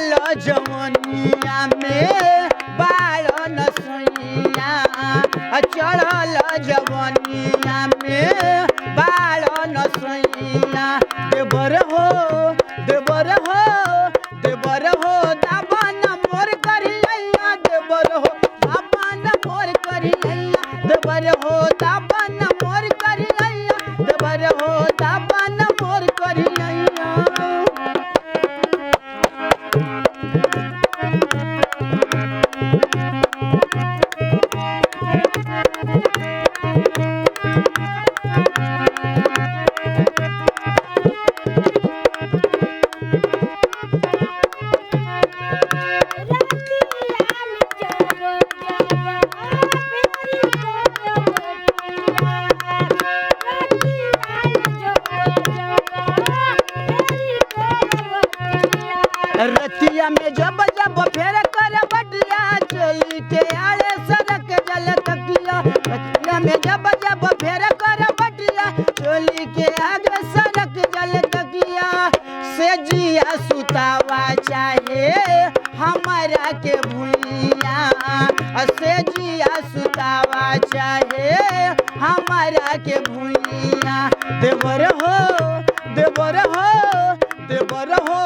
चढ़ल जवनिया में बाड़ न सैया चढ़ल जवनिया में बाड़ न सैया देवर हो देवर हो देवर हो दाबन मोर करिया देवर हो दाबन मोर करिया देवर हो दाबन मोर करिया देवर हो दाबन मोर करिया रतिया में जब जब फेर कर बटिया चली के आड़े सड़क जल तकिया रतिया में जब जब फेर कर बटिया चली के आगे सड़क जल तकिया से जिया सुतावा चाहे हमारा के भूलिया से जिया सुतावा चाहे हमारा के भूलिया देवर हो देवर हो देवर हो